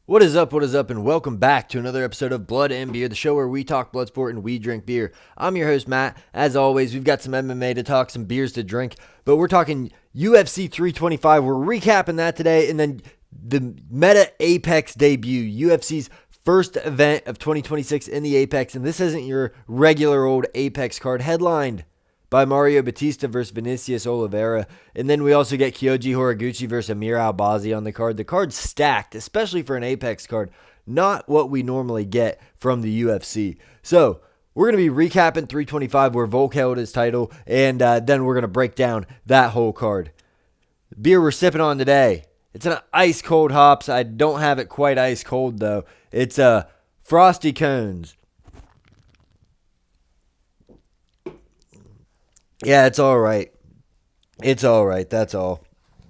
What is up, and welcome back to another episode of Blood and Beer, the show where we talk blood sport and we drink beer. I'm your host, Matt. As always, we've got some MMA to talk, some beers to drink, but we're talking UFC 325. We're recapping that today, and then the Meta Apex debut, UFC's first event of 2026 in the Apex, and this isn't your regular old Apex card, headlined by Mario Bautista versus Vinicious Oliveira. And then we also get Kyoji Horiguchi versus Amir Albazi on the card. The card's stacked, especially for an Apex card. Not what we normally get from the UFC. So we're going to be recapping 325 where Volk held his title, and then we're going to break down that whole card. The beer we're sipping on today, it's an ice cold hops. I don't have it quite ice cold though. It's Frosty Cones. Yeah, it's all right. It's all right. That's all.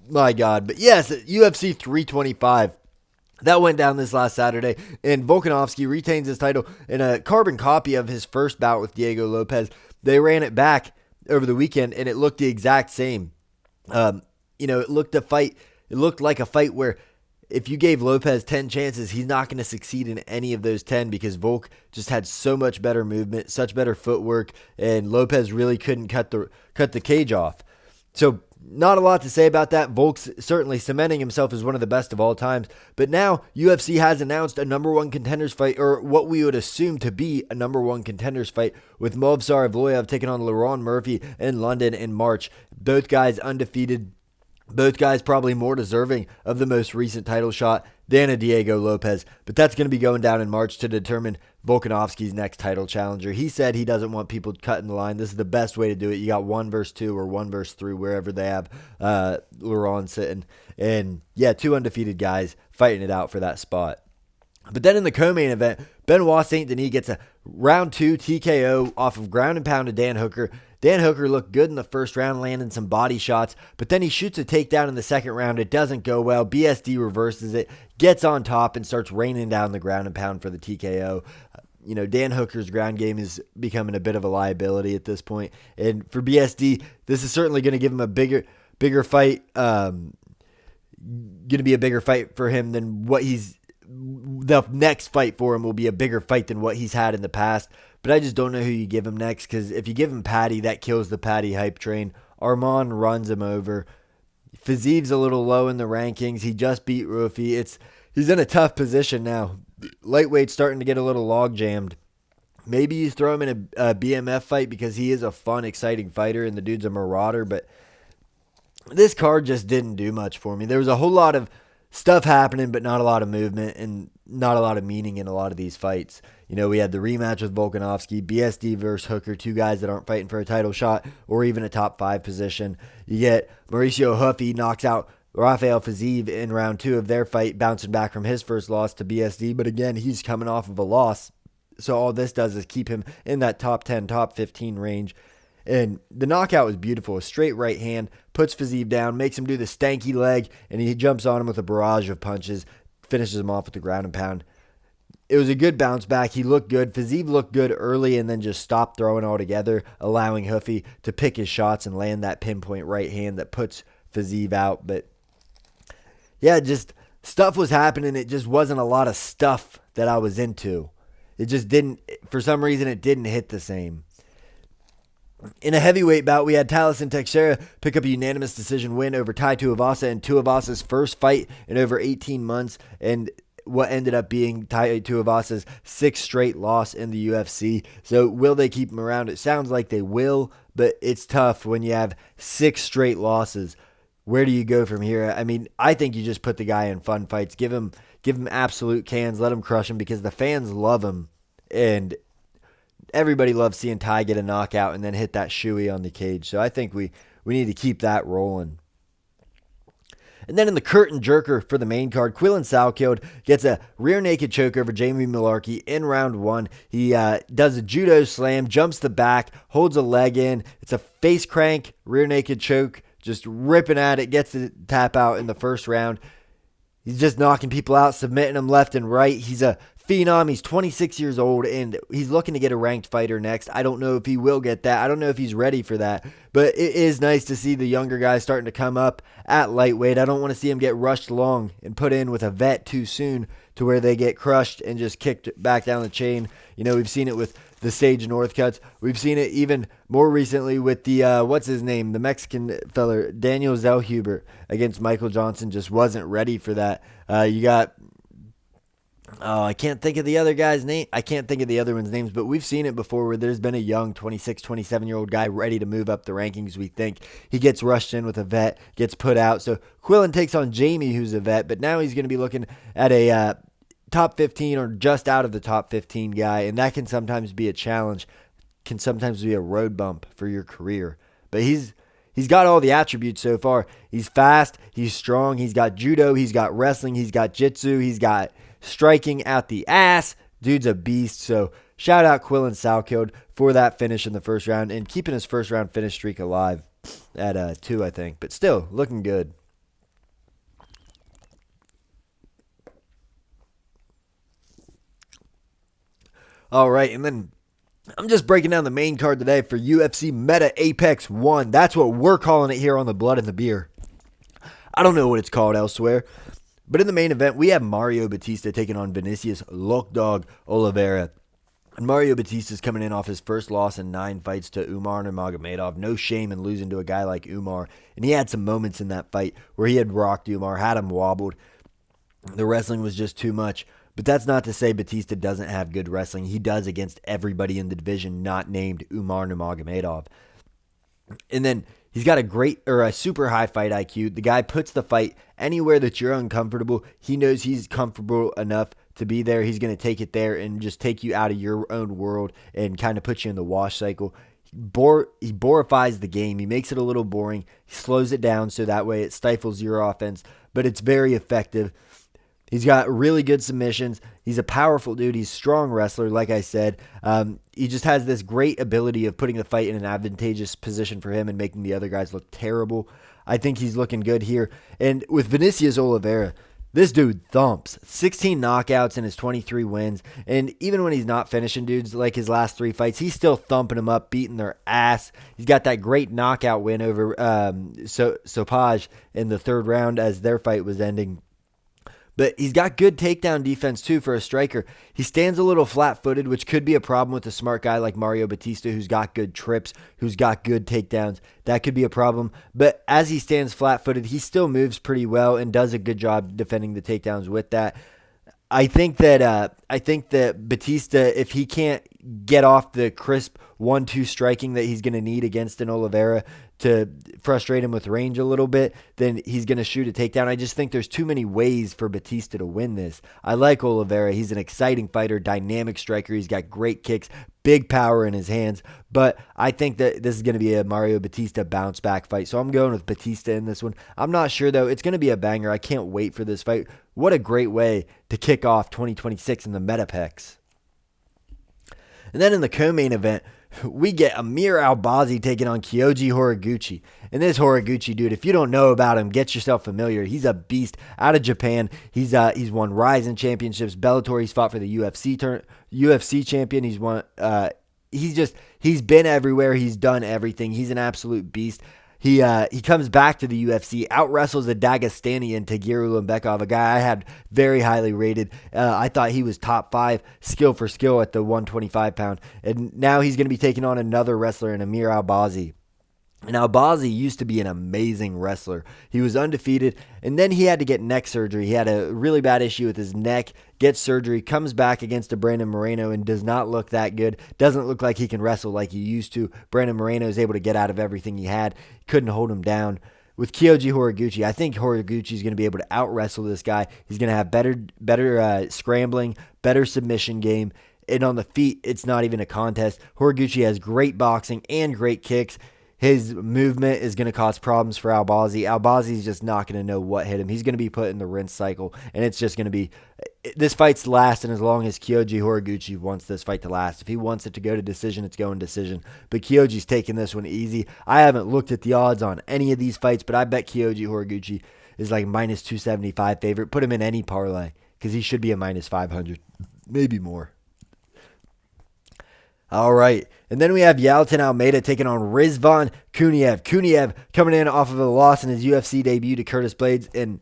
My God. But yes, UFC 325. That went down this last Saturday, and Volkanovski retains his title in a carbon copy of his first bout with Diego Lopes. They ran it back over the weekend, and it looked the exact same. It looked like a fight where if you gave Lopes 10 chances, he's not going to succeed in any of those 10 because Volk just had so much better movement, such better footwork, and Lopes really couldn't cut the cage off. So not a lot to say about that. Volk's certainly cementing himself as one of the best of all times. But now UFC has announced a number one contenders fight, or what we would assume to be a number one contenders fight, with Movsar Evloev taking on Laron Murphy in London in March. Both guys undefeated. Both guys probably more deserving of the most recent title shot than a Diego Lopes, but that's going to be going down in March to determine Volkanovski's next title challenger. He said he doesn't want people cutting the line. This is the best way to do it. You got 1 versus 2 or 1 versus 3, wherever they have Laron sitting. And yeah, 2 undefeated guys fighting it out for that spot. But then in the co-main event, Benoit Saint Denis gets a round 2 TKO off of ground and pound to Dan Hooker. Dan Hooker looked good in the first round, landing some body shots, but then he shoots a takedown in the second round. It doesn't go well. BSD reverses it, gets on top, and starts raining down the ground and pound for the TKO. Dan Hooker's ground game is becoming a bit of a liability at this point. And for BSD, this is certainly going to give him a bigger fight. Going to be a bigger fight for him than what the next fight for him will be a bigger fight than what he's had in the past. But I just don't know who you give him next, because if you give him Patty, that kills the Patty hype train. Armand runs him over. Fiziv's a little low in the rankings. He just beat Rufi. He's in a tough position now. Lightweight's starting to get a little log jammed. Maybe you throw him in a BMF fight because he is a fun, exciting fighter and the dude's a marauder. But this card just didn't do much for me. There was a whole lot of stuff happening, but not a lot of movement and not a lot of meaning in a lot of these fights. We had the rematch with Volkanovski, BSD versus Hooker, 2 guys that aren't fighting for a title shot or even a top 5 position. You get Mauricio Huffy knocks out Rafael Fiziv in round 2 of their fight, bouncing back from his first loss to BSD. But again, he's coming off of a loss. So all this does is keep him in that top 10, top 15 range. And the knockout was beautiful. A straight right hand, puts Fiziv down, makes him do the stanky leg, and he jumps on him with a barrage of punches, finishes him off with the ground and pound. It was a good bounce back. He looked good. Fiziv looked good early and then just stopped throwing altogether, allowing Huffy to pick his shots and land that pinpoint right hand that puts Fiziv out. But yeah, just stuff was happening. It just wasn't a lot of stuff that I was into. It just didn't, for some reason, it didn't hit the same. In a heavyweight bout, we had Taliesin Teixeira pick up a unanimous decision win over Tai Tuivasa in Tuivasa's first fight in over 18 months, and what ended up being Tai Tuivasa's 6th straight loss in the UFC. So will they keep him around? It sounds like they will, but it's tough when you have 6 straight losses. Where do you go from here? I mean, I think you just put the guy in fun fights. Give him absolute cans. Let him crush him because the fans love him. And everybody loves seeing Ty get a knockout and then hit that shoey on the cage. So I think we need to keep that rolling. And then in the curtain jerker for the main card, Quillan Salkeld gets a rear naked choke over Jamie Mullarkey in round 1. He does a judo slam, jumps the back, holds a leg in. It's a face crank, rear naked choke, just ripping at it, gets the tap out in the first round. He's just knocking people out, submitting them left and right. He's a phenom. He's 26 years old, and he's looking to get a ranked fighter next. I don't know if he will get that. I don't know if he's ready for that. But it is nice to see the younger guys starting to come up at lightweight. I don't want to see him get rushed long and put in with a vet too soon to where they get crushed and just kicked back down the chain. We've seen it with the Sage Northcuts. We've seen it even more recently with the, the Mexican fella, Daniel Zellhuber against Michael Johnson. Just wasn't ready for that. You got... I can't think of the other guy's name. I can't think of the other one's names, but we've seen it before where there's been a young 26, 27-year-old guy ready to move up the rankings, we think. He gets rushed in with a vet, gets put out. So Quillen takes on Jamie, who's a vet, but now he's going to be looking at a top 15 or just out of the top 15 guy, and that can sometimes be a challenge, can sometimes be a road bump for your career. But he's got all the attributes so far. He's fast, he's strong, he's got judo, he's got wrestling, he's got jitsu, he's got striking out the ass. Dude's a beast. So shout out Quillen Salkeld for that finish in the first round and keeping his first round finish streak alive at 2, I think. But still, looking good. All right, and then I'm just breaking down the main card today for UFC Meta Apex 1. That's what we're calling it here on the Blood and the Beer. I don't know what it's called elsewhere. But in the main event, we have Mario Bautista taking on Vinicious Oliveira. And Mario Bautista's coming in off his first loss in 9 fights to Umar Nurmagomedov. No shame in losing to a guy like Umar. And he had some moments in that fight where he had rocked Umar, had him wobbled. The wrestling was just too much. But that's not to say Bautista doesn't have good wrestling. He does against everybody in the division not named Umar Nurmagomedov. And then he's got a super high fight IQ. The guy puts the fight anywhere that you're uncomfortable. He knows he's comfortable enough to be there. He's going to take it there and just take you out of your own world and kind of put you in the wash cycle. He borifies the game. He makes it a little boring. He slows it down so that way it stifles your offense, but it's very effective. He's got really good submissions. He's a powerful dude. He's a strong wrestler, like I said. He just has this great ability of putting the fight in an advantageous position for him and making the other guys look terrible. I think he's looking good here. And with Vinicious Oliveira, this dude thumps. 16 knockouts in his 23 wins. And even when he's not finishing dudes like his last 3 fights, he's still thumping them up, beating their ass. He's got that great knockout win over Sopaj in the 3rd round as their fight was ending. But he's got good takedown defense, too, for a striker. He stands a little flat-footed, which could be a problem with a smart guy like Mario Bautista, who's got good trips, who's got good takedowns. That could be a problem. But as he stands flat-footed, he still moves pretty well and does a good job defending the takedowns with that. I think that Bautista, if he can't get off the crisp 1-2 striking that he's going to need against an Oliveira to frustrate him with range a little bit, then he's going to shoot a takedown. I just think there's too many ways for Bautista to win this. I like Oliveira. He's an exciting fighter, dynamic striker. He's got great kicks, big power in his hands. But I think that this is going to be a Mario Bautista bounce back fight. So I'm going with Bautista in this one. I'm not sure, though. It's going to be a banger. I can't wait for this fight. What a great way to kick off 2026 in the Metapex. And then in the co-main event, we get Amir Albazi taking on Kyoji Horiguchi. And this Horiguchi dude, if you don't know about him, get yourself familiar. He's a beast out of Japan. He's won Ryzen championships, Bellator. He's fought for the UFC champion. He's won. He's been everywhere. He's done everything. He's an absolute beast. He comes back to the UFC, out-wrestles a Dagestanian, Tagir Ulanbekov, a guy I had very highly rated. I thought he was top 5 skill for skill at the 125-pound. And now he's going to be taking on another wrestler in Amir Albazi. And Albazi used to be an amazing wrestler. He was undefeated, and then he had to get neck surgery. He had a really bad issue with his neck, gets surgery, comes back against a Brandon Moreno and does not look that good. Doesn't look like he can wrestle like he used to. Brandon Moreno is able to get out of everything he had. Couldn't hold him down. With Kyoji Horiguchi, I think Horiguchi is going to be able to out-wrestle this guy. He's going to have better scrambling, better submission game. And on the feet, it's not even a contest. Horiguchi has great boxing and great kicks. His movement is going to cause problems for Albazi. Albazi's just not going to know what hit him. He's going to be put in the rinse cycle, and it's just going to be – this fight's lasting as long as Kyoji Horiguchi wants this fight to last. If he wants it to go to decision, it's going decision. But Kyoji's taking this one easy. I haven't looked at the odds on any of these fights, but I bet Kyoji Horiguchi is like minus 275 favorite. Put him in any parlay because he should be a minus 500. maybe more. All right. And then we have Yailton Almeida taking on Rizvan Kuniev. Kuniev coming in off of a loss in his UFC debut to Curtis Blades. And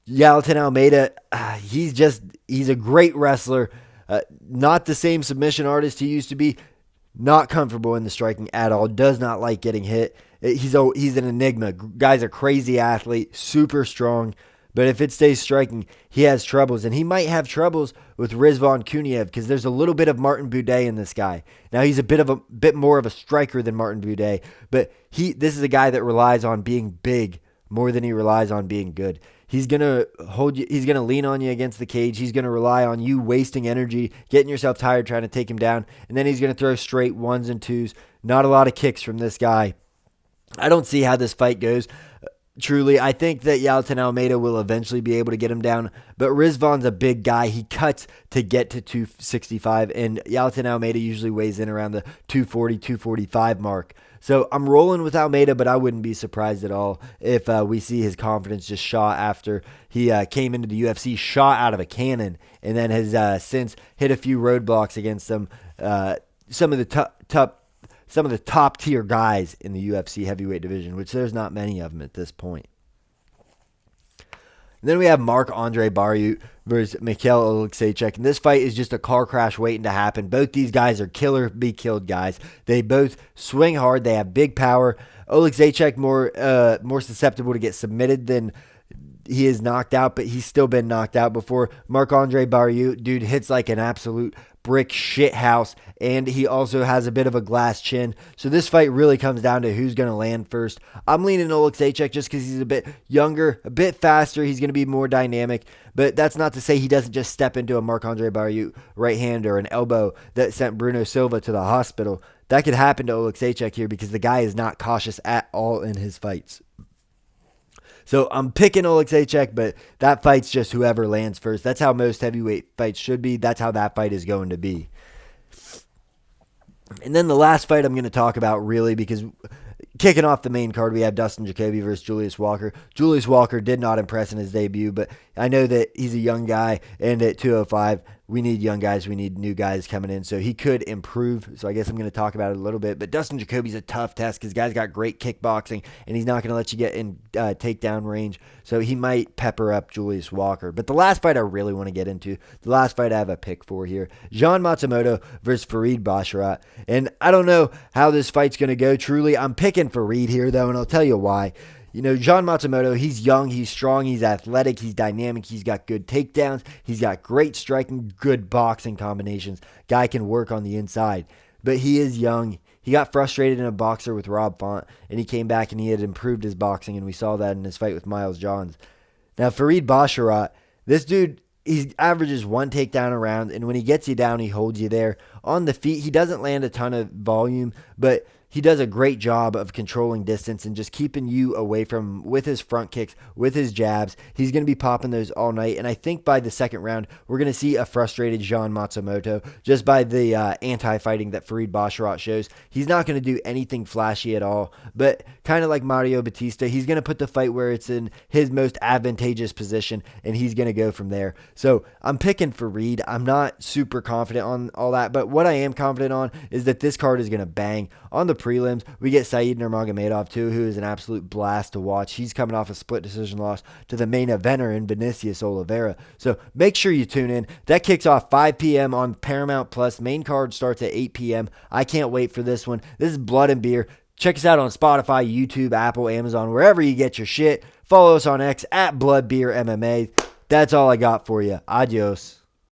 Yailton Almeida, he's a great wrestler. Not the same submission artist he used to be. Not comfortable in the striking at all. Does not like getting hit. He's an enigma. Guy's a crazy athlete. Super strong. But if it stays striking, he has troubles. And he might have troubles with Rizvan Kuniev because there's a little bit of Martin Buday in this guy. Now, he's a bit more of a striker than Martin Buday. But this is a guy that relies on being big more than he relies on being good. He's going to hold you. He's going to lean on you against the cage. He's going to rely on you wasting energy, getting yourself tired, trying to take him down. And then he's going to throw straight ones and twos. Not a lot of kicks from this guy. I don't see how this fight goes. Truly, I think that Yailton Almeida will eventually be able to get him down, but Rizvan's a big guy. He cuts to get to 265, and Yailton Almeida usually weighs in around the 240, 245 mark. So I'm rolling with Almeida, but I wouldn't be surprised at all if we see his confidence just shot after he came into the UFC, shot out of a cannon, and then has since hit a few roadblocks against some of the top tier guys in the UFC heavyweight division, which there's not many of them at this point. And then we have Marc-Andre Barriault versus Mikhail Oleksiejczuk. And this fight is just a car crash waiting to happen. Both these guys are killer, be killed guys. They both swing hard. They have big power. Oleksiejczuk more susceptible to get submitted than he is knocked out, but he's still been knocked out before. Marc-Andre Barriault, dude, hits like an absolute brick shit house, and he also has a bit of a glass chin. So this fight really comes down to who's going to land first. I'm leaning Oleksiejczuk just because he's a bit younger, a bit faster. He's going to be more dynamic, but that's not to say he doesn't just step into a Marc-Andre Barriault right hand or an elbow that sent Bruno Silva to the hospital. That could happen to Oleksiejczuk here because the guy is not cautious at all in his fights. So I'm picking Oleksiejczuk, but that fight's just whoever lands first. That's how most heavyweight fights should be. That's how that fight is going to be. And then the last fight I'm going to talk about really, because kicking off the main card, we have Dustin Jacoby versus Julius Walker. Julius Walker did not impress in his debut, but I know that he's a young guy, and at 205, we need young guys. We need new guys coming in, so he could improve. So I guess I'm going to talk about it a little bit. But Dustin Jacoby's a tough test because guy's got great kickboxing, and he's not going to let you get in takedown range. So he might pepper up Julius Walker. But the last fight I really want to get into, the last fight I have a pick for here, Jean Matsumoto versus Farid Basharat. And I don't know how this fight's going to go. Truly, I'm picking Farid here, though, and I'll tell you why. You know, Jean Matsumoto, he's young, he's strong, he's athletic, he's dynamic, he's got good takedowns, he's got great striking, good boxing combinations. Guy can work on the inside, but he is young. He got frustrated in a boxer with Rob Font, and he came back and he had improved his boxing, and we saw that in his fight with Miles Johns. Now, Farid Basharat, this dude, he averages one takedown a round, and when he gets you down, he holds you there. On the feet, he doesn't land a ton of volume, but he does a great job of controlling distance and just keeping you away from him with his front kicks, with his jabs. He's going to be popping those all night. And I think by the second round, we're going to see a frustrated Jean Matsumoto just by the anti-fighting that Farid Basharat shows. He's not going to do anything flashy at all, but kind of like Mario Bautista, he's going to put the fight where it's in his most advantageous position, and he's going to go from there. So I'm picking Farid. I'm not super confident on all that, but what I am confident on is that this card is going to bang. On the prelims, we get Said Nurmagomedov too, who is an absolute blast to watch. He's coming off a split decision loss to the main eventer in Vinicious Oliveira. So make sure you tune in. That kicks off 5 p.m. on Paramount Plus. Main card starts at 8 p.m. I can't wait for this one. This is Blood and Beer. Check us out on Spotify, YouTube, Apple, Amazon, wherever you get your shit. Follow us on X at Blood Beer MMA. That's all I got for you. Adios.